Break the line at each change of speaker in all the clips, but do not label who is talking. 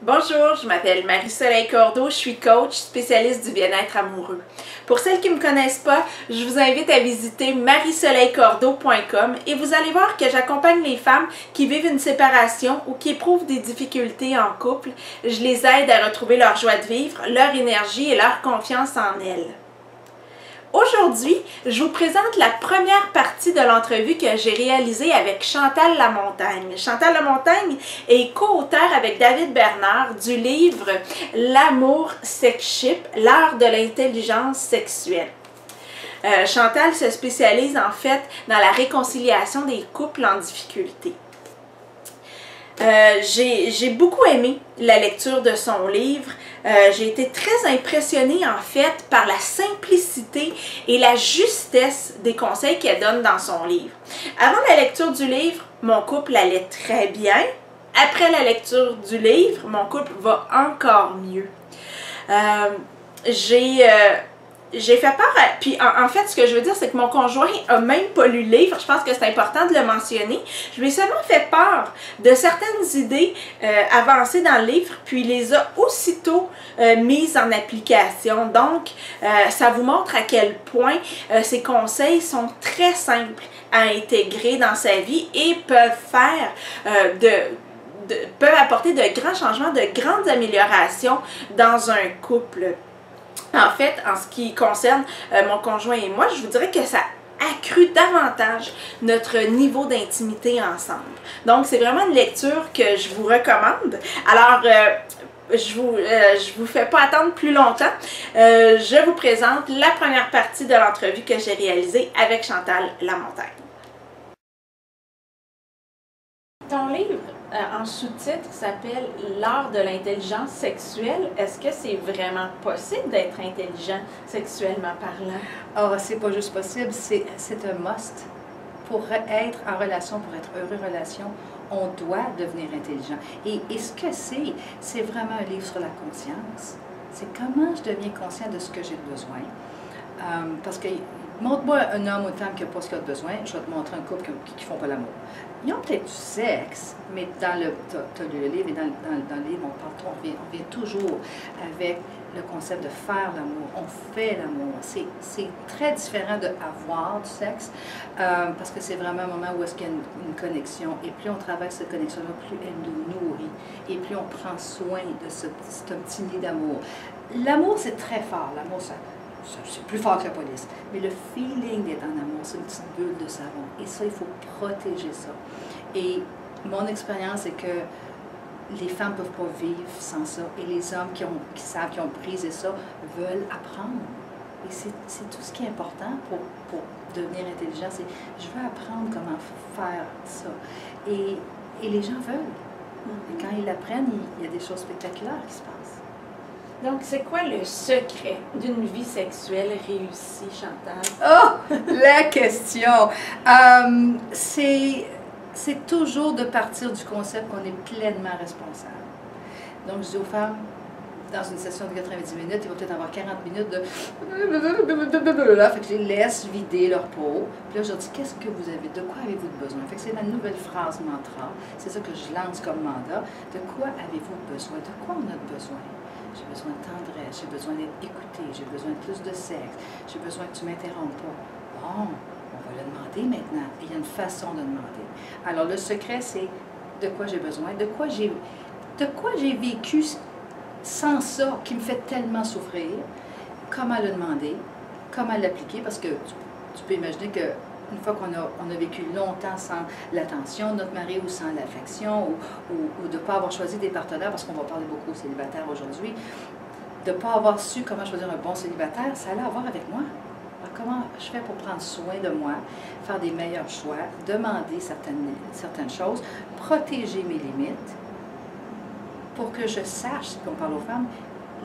Bonjour, je m'appelle Marie-Soleil Cordeau, je suis coach spécialiste du bien-être amoureux. Pour celles qui ne me connaissent pas, je vous invite à visiter mariesoleilcordeau.com et vous allez voir que j'accompagne les femmes qui vivent une séparation ou qui éprouvent des difficultés en couple. Je les aide à retrouver leur joie de vivre, leur énergie et leur confiance en elles. Aujourd'hui, je vous présente la première partie de l'entrevue que j'ai réalisée avec Chantal Lamontagne. Chantal Lamontagne est co-auteure avec David Bernard du livre L'amour sex-ship, l'art de l'intelligence sexuelle. Chantal se spécialise en fait dans la réconciliation des couples en difficulté. J'ai beaucoup aimé la lecture de son livre. J'ai été très impressionnée en fait par la simplicité et la justesse des conseils qu'elle donne dans son livre. Avant la lecture du livre, mon couple allait très bien. Après la lecture du livre, mon couple va encore mieux. J'ai fait part, puis en fait, ce que je veux dire, c'est que mon conjoint a même pas lu le livre. Je pense que c'est important de le mentionner. Je lui ai seulement fait part de certaines idées avancées dans le livre, puis il les a aussitôt mises en application. Donc, ça vous montre à quel point ces conseils sont très simples à intégrer dans sa vie et peuvent faire peuvent apporter de grands changements, de grandes améliorations dans un couple. En fait, en ce qui concerne mon conjoint et moi, je vous dirais que ça accrue davantage notre niveau d'intimité ensemble. Donc, c'est vraiment une lecture que je vous recommande. Alors, je vous fais pas attendre plus longtemps. Je vous présente la première partie de l'entrevue que j'ai réalisée avec Chantal Lamontagne. Ton livre en sous-titre s'appelle « L'art de l'intelligence sexuelle ». Est-ce que c'est vraiment possible d'être intelligent sexuellement parlant?
Or, c'est pas juste possible, c'est un must. Pour être en relation, pour être heureux en relation, on doit devenir intelligent. Et ce que c'est vraiment un livre sur la conscience. C'est comment je deviens conscient de ce que j'ai besoin. Parce que montre-moi un homme ou une femme qui n'a pas ce qu'il a besoin, je vais te montrer un couple qui ne font pas l'amour. Ils ont peut-être du sexe, mais dans tu as lu le livre, et dans le livre, on vient toujours avec le concept de faire l'amour. On fait l'amour. C'est très différent de avoir du sexe, parce que c'est vraiment un moment où est-ce qu'il y a une connexion. Et plus on travaille cette connexion-là, plus elle nous nourrit. Et plus on prend soin de ce petit nid d'amour. L'amour, c'est très fort. L'amour, c'est plus fort que la police. Mais le feeling d'être en amour, c'est une petite bulle de savon. Et ça, il faut protéger ça. Et mon expérience, c'est que les femmes ne peuvent pas vivre sans ça. Et les hommes qui savent, qui ont brisé ça, veulent apprendre. Et c'est tout ce qui est important pour devenir intelligent. C'est je veux apprendre comment faire ça. Et les gens veulent. Et quand ils l'apprennent, il y a des choses spectaculaires qui se passent.
Donc, c'est quoi le secret d'une vie sexuelle réussie, Chantal?
Oh, la question! C'est toujours de partir du concept qu'on est pleinement responsable. Donc, je dis aux femmes, dans une session de 90 minutes, il va peut-être avoir 40 minutes de... Fait que je les laisse vider leur peau. Puis là, je leur dis, qu'est-ce que vous avez? De quoi avez-vous besoin? Fait que c'est ma nouvelle phrase mantra. C'est ça que je lance comme mandat. De quoi avez-vous besoin? De quoi on a besoin? J'ai besoin de tendresse, j'ai besoin d'être écoutée, j'ai besoin de plus de sexe, j'ai besoin que tu ne m'interrompes pas. Bon, on va le demander maintenant. Et il y a une façon de demander. Alors, le secret, c'est de quoi j'ai besoin, de quoi j'ai vécu sans ça, qui me fait tellement souffrir, comment le demander, comment l'appliquer, parce que tu peux imaginer que une fois qu'on a vécu longtemps sans l'attention de notre mari ou sans l'affection ou de ne pas avoir choisi des partenaires, parce qu'on va parler beaucoup aux célibataires aujourd'hui, de ne pas avoir su comment choisir un bon célibataire, ça allait avoir avec moi. Alors, comment je fais pour prendre soin de moi, faire des meilleurs choix, demander certaines choses, protéger mes limites, pour que je sache, si on parle aux femmes,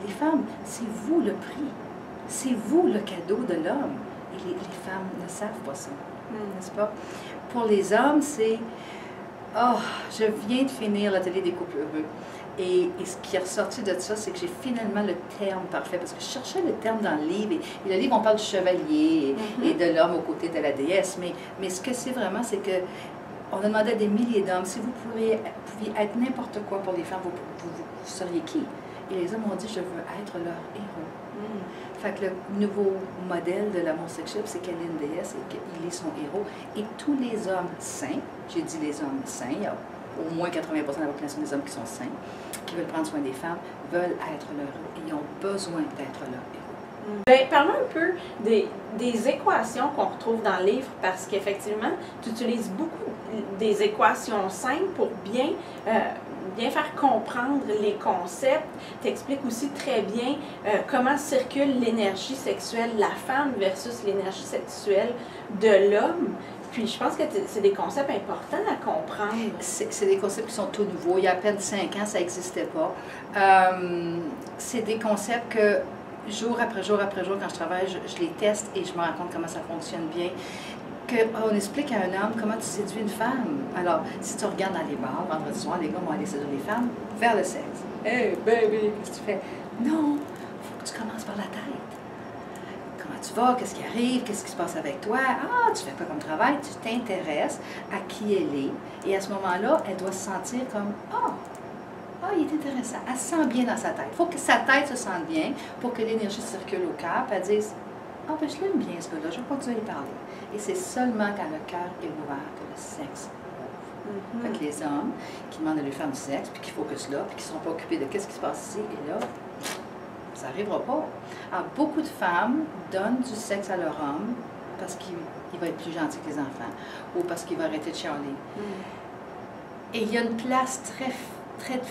les femmes, c'est vous le prix, c'est vous le cadeau de l'homme. Et les femmes ne savent pas ça, n'est-ce pas? Pour les hommes, c'est « Oh, je viens de finir l'atelier des couples heureux. » Et ce qui est ressorti de ça, c'est que j'ai finalement le terme parfait, parce que je cherchais le terme dans le livre, et le livre, on parle du chevalier et de l'homme aux côtés de la déesse, mais ce que c'est vraiment, c'est que On a demandé à des milliers d'hommes, si vous pouviez être n'importe quoi pour les femmes, vous seriez qui? Et les hommes ont dit, je veux être leur héros. Fait que le nouveau modèle de l'amour sexuel, c'est qu'elle est une déesse et qu'il est son héros. Et tous les hommes sains, j'ai dit les hommes sains, il y a au moins 80% de la population des hommes qui sont sains, qui veulent prendre soin des femmes, veulent être leur héros et ils ont besoin d'être leur héros.
Bien, parlons un peu des équations qu'on retrouve dans le livre, parce qu'effectivement, tu utilises beaucoup des équations simples pour bien faire comprendre les concepts. Tu expliques aussi très bien comment circule l'énergie sexuelle de la femme versus l'énergie sexuelle de l'homme. Puis je pense que c'est des concepts importants à comprendre.
C'est des concepts qui sont tout nouveaux. Il y a à peine 5 ans, ça n'existait pas. C'est des concepts que jour après jour après jour, quand je travaille, je les teste et je me rends compte comment ça fonctionne bien. On explique à un homme comment tu séduis une femme. Alors, si tu regardes dans les bars, vendredi soir, les gars vont aller séduire les femmes vers le sexe. Hey, baby, qu'est-ce que tu fais? Non, il faut que tu commences par la tête. Comment tu vas? Qu'est-ce qui arrive? Qu'est-ce qui se passe avec toi? Ah, tu fais quoi comme travail? Tu t'intéresses à qui elle est. Et à ce moment-là, elle doit se sentir comme ah, il est intéressant. Elle se sent bien dans sa tête. Il faut que sa tête se sente bien pour que l'énergie circule au cœur. Puis elle dise ah, ben je l'aime bien ce gars-là, je vais continuer à lui parler. Et c'est seulement quand le cœur est ouvert que le sexe ouvre. Fait que les hommes qui demandent à leur femme du sexe, puis qu'il faut que cela, puis qui ne sont pas occupés de qu'est-ce qui se passe ici et là, ça n'arrivera pas. Alors, beaucoup de femmes donnent du sexe à leur homme parce qu'il va être plus gentil que les enfants ou parce qu'il va arrêter de chialer. Et il y a une place très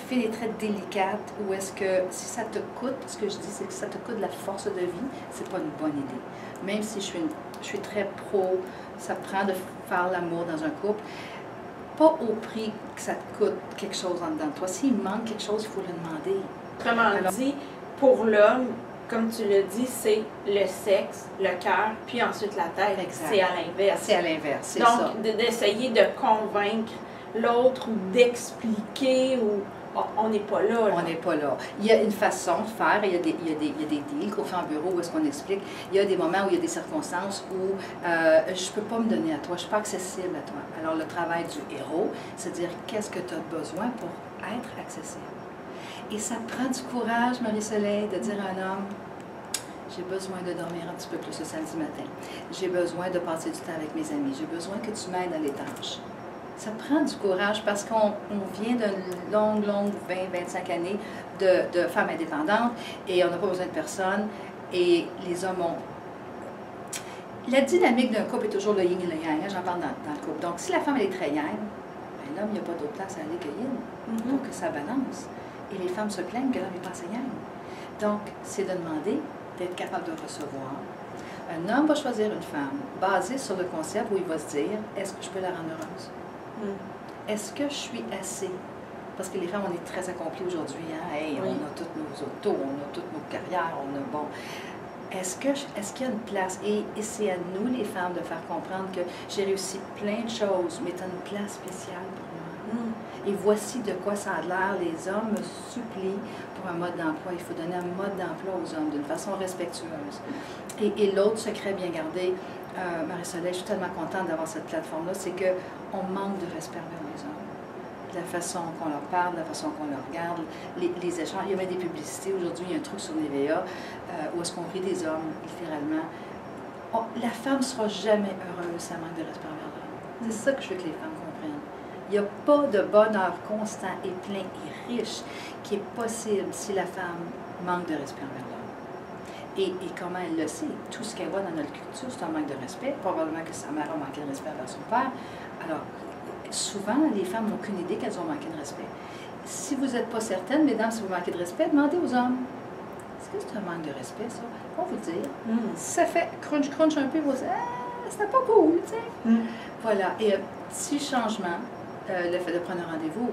fine et très délicate où est-ce que si ça te coûte, ce que je dis, c'est que ça te coûte de la force de vie, c'est pas une bonne idée. Même si je suis très pro, ça prend de faire l'amour dans un couple, pas au prix que ça te coûte quelque chose en dedans de toi. S'il manque quelque chose, il faut le demander.
Autrement dit, pour l'homme, comme tu l'as dit, c'est le sexe, le cœur, puis ensuite la tête. C'est à l'inverse.
C'est à l'inverse, c'est ça.
Donc, d'essayer de convaincre l'autre ou d'expliquer ou on n'est pas là.
On n'est pas là. Il y a une façon de faire, il y a des deals qu'on fait en bureau où est-ce qu'on explique. Il y a des moments où il y a des circonstances où je ne peux pas me donner à toi, je ne suis pas accessible à toi. Alors le travail du héros, c'est de dire qu'est-ce que tu as besoin pour être accessible. Et ça prend du courage, Marie-Soleil, de dire à un homme, j'ai besoin de dormir un petit peu plus le samedi matin. J'ai besoin de passer du temps avec mes amis. J'ai besoin que tu m'aides dans les tâches. Ça prend du courage parce qu'on vient d'une longue 20-25 années de femmes indépendantes et on n'a pas besoin de personne. Et les hommes ont... La dynamique d'un couple est toujours le yin et le yang, hein, j'en parle dans le couple. Donc, si la femme elle est très yang, ben, l'homme, il n'y a pas d'autre place à aller que yin pour que ça balance. Et les femmes se plaignent que l'homme n'est pas assez yang. Donc, c'est de demander d'être capable de recevoir. Un homme va choisir une femme basée sur le concept où il va se dire, est-ce que je peux la rendre heureuse? Est-ce que je suis assez? Parce que les femmes, on est très accomplis aujourd'hui. Hein? Hey, on a toutes nos autos, on a toutes nos carrières, on a bon. Est-ce qu'il y a une place? Et c'est à nous, les femmes, de faire comprendre que j'ai réussi plein de choses, mais tu as une place spéciale pour moi. Et voici de quoi ça a l'air. Les hommes me supplient pour un mode d'emploi. Il faut donner un mode d'emploi aux hommes d'une façon respectueuse. Et l'autre secret bien gardé, Marie-Soleil, je suis tellement contente d'avoir cette plateforme-là, c'est qu'on manque de respect envers les hommes. La façon qu'on leur parle, la façon qu'on leur regarde, les échanges. Il y a même des publicités. Aujourd'hui, il y a un truc sur Nivea où est-ce qu'on rit des hommes, littéralement. La femme ne sera jamais heureuse si elle manque de respect envers l'homme. C'est ça que je veux que les femmes comprennent. Il n'y a pas de bonheur constant et plein et riche qui est possible si la femme manque de respect envers l'homme. Et comment elle le sait? Tout ce qu'elle voit dans notre culture, c'est un manque de respect. Probablement que sa mère a manqué de respect envers son père. Alors, souvent, les femmes n'ont aucune idée qu'elles ont manqué de respect. Si vous n'êtes pas certaine, mesdames, si vous manquez de respect, demandez aux hommes. Est-ce que c'est un manque de respect, ça? On va vous dire. Si ça fait crunch un peu, vous dites, c'était pas cool, tu sais. Voilà. Et petit changement, le fait de prendre un rendez-vous,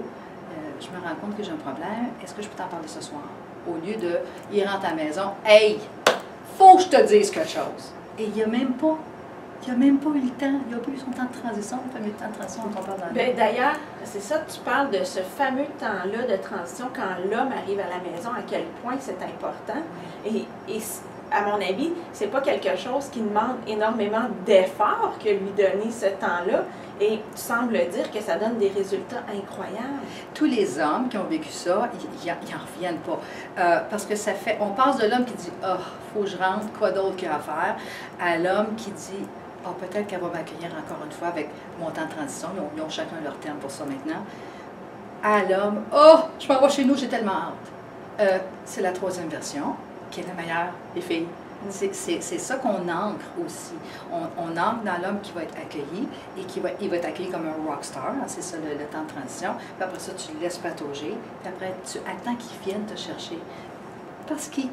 je me rends compte que j'ai un problème. Est-ce que je peux t'en parler ce soir? Au lieu de, il rentre à la maison, hey, faut que je te dise quelque chose. Et il n'y a même pas eu le temps, il n'y a pas eu son temps de transition, le fameux temps de transition dont on parle dans le
D'ailleurs, c'est ça, tu parles de ce fameux temps-là de transition quand l'homme arrive à la maison, à quel point c'est important. Et à mon avis, c'est pas quelque chose qui demande énormément d'efforts que lui donner ce temps-là. Et tu sembles dire que ça donne des résultats incroyables.
Tous les hommes qui ont vécu ça, ils n'en reviennent pas. Parce que ça fait, on passe de l'homme qui dit « Ah, faut que je rentre, quoi d'autre qu'il y a à faire », à l'homme qui dit « Ah, peut-être qu'elle va m'accueillir encore une fois avec mon temps de transition. » Ils ont chacun leur terme pour ça maintenant. À l'homme « Oh, je m'en vais chez nous, j'ai tellement hâte. » C'est la troisième version, qui est la meilleure, les filles. C'est ça qu'on ancre aussi. On ancre dans l'homme qui va être accueilli et il va être accueilli comme un rockstar, c'est ça le temps de transition. Puis après ça, tu le laisses patauger. Puis après, tu attends qu'il vienne te chercher. Parce qu'il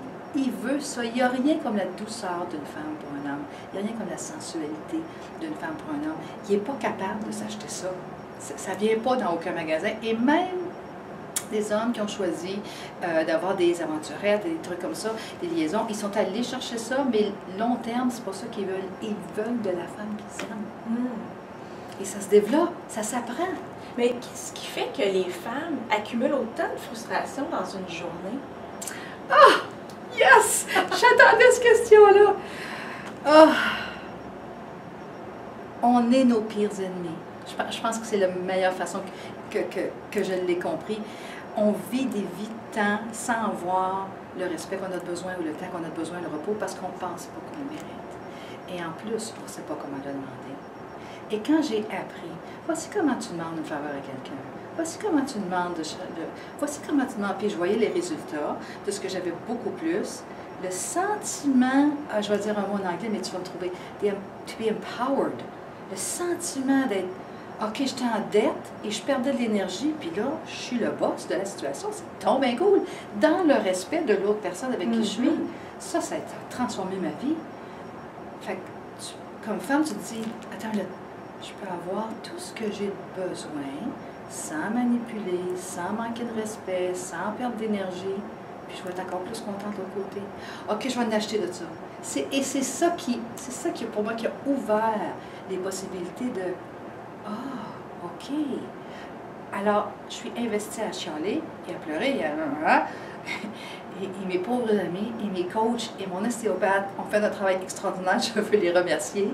veut ça. Il n'y a rien comme la douceur d'une femme pour un homme. Il n'y a rien comme la sensualité d'une femme pour un homme. Il n'est pas capable de s'acheter ça. Ça ne vient pas dans aucun magasin. Et même des hommes qui ont choisi d'avoir des aventurettes, des trucs comme ça, des liaisons, ils sont allés chercher ça, mais long terme, c'est pas ça qu'ils veulent. Ils veulent de la femme qu'ils aiment. Et ça se développe, ça s'apprend.
Mais qu'est-ce qui fait que les femmes accumulent autant de frustration dans une journée?
Ah! Yes! J'attendais cette question-là. Ah! On est nos pires ennemis. Je pense que c'est la meilleure façon que je l'ai compris. On vit des vies de temps sans avoir le respect qu'on a besoin ou le temps qu'on a besoin, le repos, parce qu'on ne pense pas qu'on le mérite. Et en plus, on ne sait pas comment le demander. Et quand j'ai appris, voici comment tu demandes une faveur à quelqu'un, voici comment tu demandes, voici comment tu demandes, puis je voyais les résultats de ce que j'avais beaucoup plus, le sentiment, je vais dire un mot en anglais, mais tu vas me trouver, to be empowered, le sentiment d'être, OK, j'étais en dette et je perdais de l'énergie, puis là, je suis le boss de la situation. C'est donc bien cool. Dans le respect de l'autre personne avec qui je suis, ça a transformé ma vie. Fait que, comme femme, tu te dis, attends, là, je peux avoir tout ce que j'ai besoin sans manipuler, sans manquer de respect, sans perdre d'énergie, puis je vais être encore plus contente de l'autre côté. OK, je vais en acheter de ça. Et c'est ça qui, pour moi, qui a ouvert les possibilités de ah, OK. Alors, je suis investie à chialer et à pleurer et mes pauvres amis, et mes coachs, et mon ostéopathe ont fait un travail extraordinaire, je veux les remercier.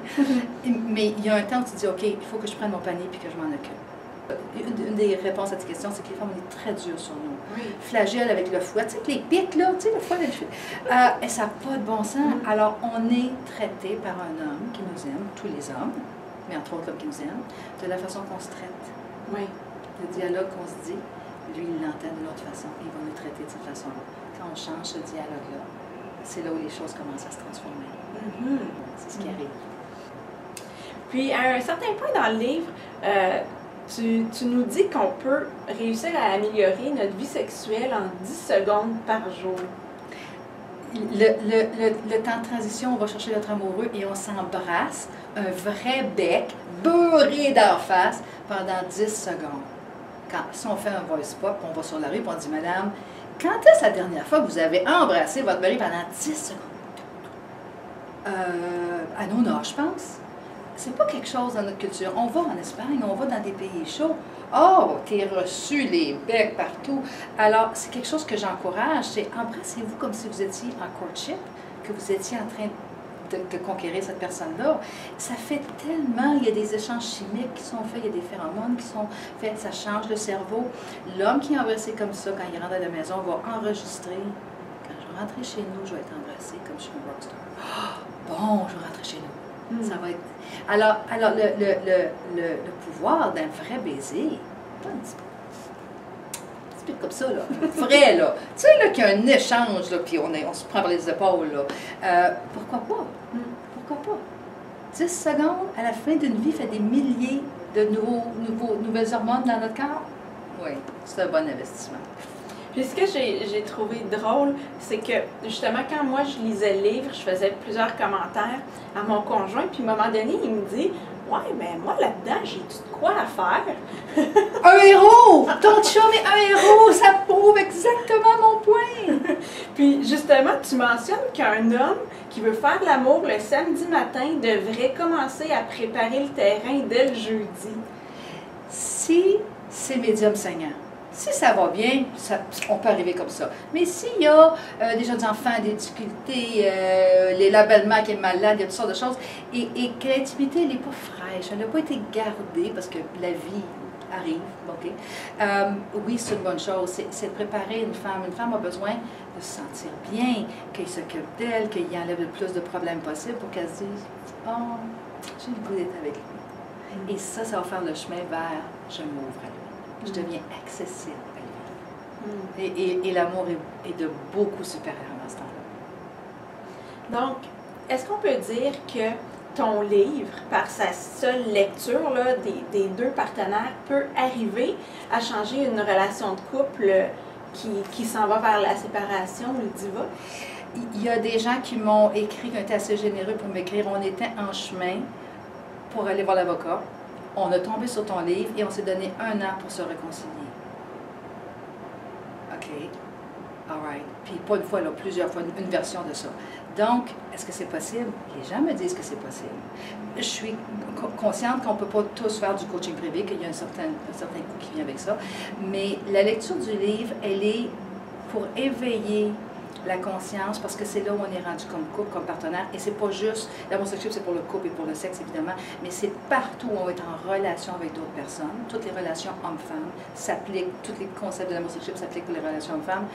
Mais il y a un temps où tu dis, OK, il faut que je prenne mon panier et que je m'en occupe. Une des réponses à cette question, c'est que les femmes, on est très dures sur nous. Oui. Flagelle avec le fouet, tu sais, les pics, là, tu sais, le fouet, et ça n'a pas de bon sens. Alors, on est traité par un homme qui nous aime, tous les hommes, mais entre autres l'homme qui nous aime, de la façon qu'on se traite.
Oui.
Le dialogue qu'on se dit, lui, il l'entend d'une autre façon, et il va nous traiter de cette façon-là. Quand on change ce dialogue-là, c'est là où les choses commencent à se transformer. C'est ce qui arrive.
Puis, à un certain point dans le livre, tu nous dis qu'on peut réussir à améliorer notre vie sexuelle en 10 secondes par jour.
Le temps de transition, on va chercher notre amoureux et on s'embrasse, un vrai bec, beurré d'en face, pendant 10 secondes. Si on fait un voice pop, on va sur la rue et on dit, Madame, quand est-ce la dernière fois que vous avez embrassé votre mari pendant 10 secondes? À nos nord, je pense. C'est pas quelque chose dans notre culture. On va en Espagne, on va dans des pays chauds. Oh, t'es reçu les becs partout. Alors, c'est quelque chose que j'encourage, c'est embrassez-vous comme si vous étiez en courtship, que vous étiez en train de conquérir cette personne-là. Ça fait tellement, il y a des échanges chimiques qui sont faits, il y a des phéromones qui sont faits, ça change le cerveau. L'homme qui est embrassé comme ça, quand il rentre à la maison, va enregistrer. Quand je vais rentrer chez nous, je vais être embrassée comme je suis une rockstar. Bon, je vais rentrer chez nous. Ça va être... Alors le pouvoir d'un vrai baiser, pas un petit peu comme ça, là, vrai, là. Tu sais, là, qu'il y a un échange, là, puis on se prend par les épaules, là. Pourquoi pas? Pourquoi pas? 10 secondes, à la fin d'une vie, fait des milliers de nouvelles hormones dans notre corps. Oui, c'est un bon investissement.
Puis ce que j'ai trouvé drôle, c'est que justement, quand moi je lisais le livre, je faisais plusieurs commentaires à mon conjoint, puis à un moment donné, il me dit « Ouais, ben moi là-dedans, j'ai-tu de quoi à faire? »
Un héros! Ton chum est un héros! Ça prouve exactement mon point!
Puis justement, tu mentionnes qu'un homme qui veut faire l'amour le samedi matin devrait commencer à préparer le terrain dès le jeudi.
Si c'est médium saignant, Si ça va bien, on peut arriver comme ça. Mais s'il y a des jeunes enfants, des difficultés, la belle-mère qui est malade, il y a toutes sortes de choses, et que l'intimité, elle n'est pas fraîche, elle n'a pas été gardée parce que la vie arrive, ok? Oui, c'est une bonne chose, c'est de préparer une femme. Une femme a besoin de se sentir bien, qu'il s'occupe d'elle, qu'il enlève le plus de problèmes possible pour qu'elle se dise « Oh, j'ai le goût d'être avec lui. » Et ça va faire le chemin vers « Je m'ouvre à lui. Je deviens accessible à lui. » Et l'amour est de beaucoup supérieur dans ce temps-là.
Donc, est-ce qu'on peut dire que ton livre, par sa seule lecture là, des deux partenaires, peut arriver à changer une relation de couple qui s'en va vers la séparation ou le divorce?
Il y a des gens qui m'ont écrit, qui ont été assez généreux pour m'écrire. On était en chemin pour aller voir l'avocat. On a tombé sur ton livre et on s'est donné 1 an pour se réconcilier. OK. All right. Puis pas une fois, là, plusieurs fois, une version de ça. Donc, est-ce que c'est possible? Les gens me disent que c'est possible. Je suis consciente qu'on ne peut pas tous faire du coaching privé, qu'il y a un certain coût qui vient avec ça. Mais la lecture du livre, elle est pour éveiller la conscience, parce que c'est là où on est rendu comme couple, comme partenaire. Et c'est pas juste, l'amour sexuel, c'est pour le couple et pour le sexe, évidemment, mais c'est partout où on va être en relation avec d'autres personnes. Toutes les relations hommes-femmes s'appliquent, tous les concepts de l'amour sexuel s'appliquent pour les relations hommes-femmes.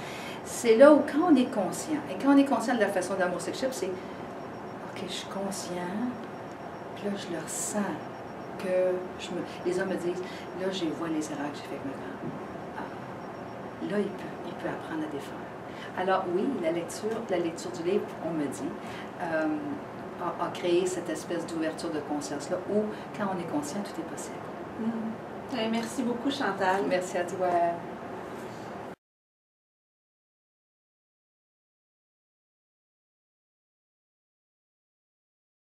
C'est là où, quand on est conscient, et quand on est conscient de la façon de l'amour sexuel, c'est OK, je suis conscient, puis là, je le ressens, que les hommes me disent, là, je vois les erreurs que j'ai faites avec ma femme. Ah, là, il peut apprendre à défendre. Alors oui, la lecture du livre, on me dit, a créé cette espèce d'ouverture de conscience-là où, quand on est conscient, tout est possible.
Merci beaucoup, Chantal.
Merci à toi.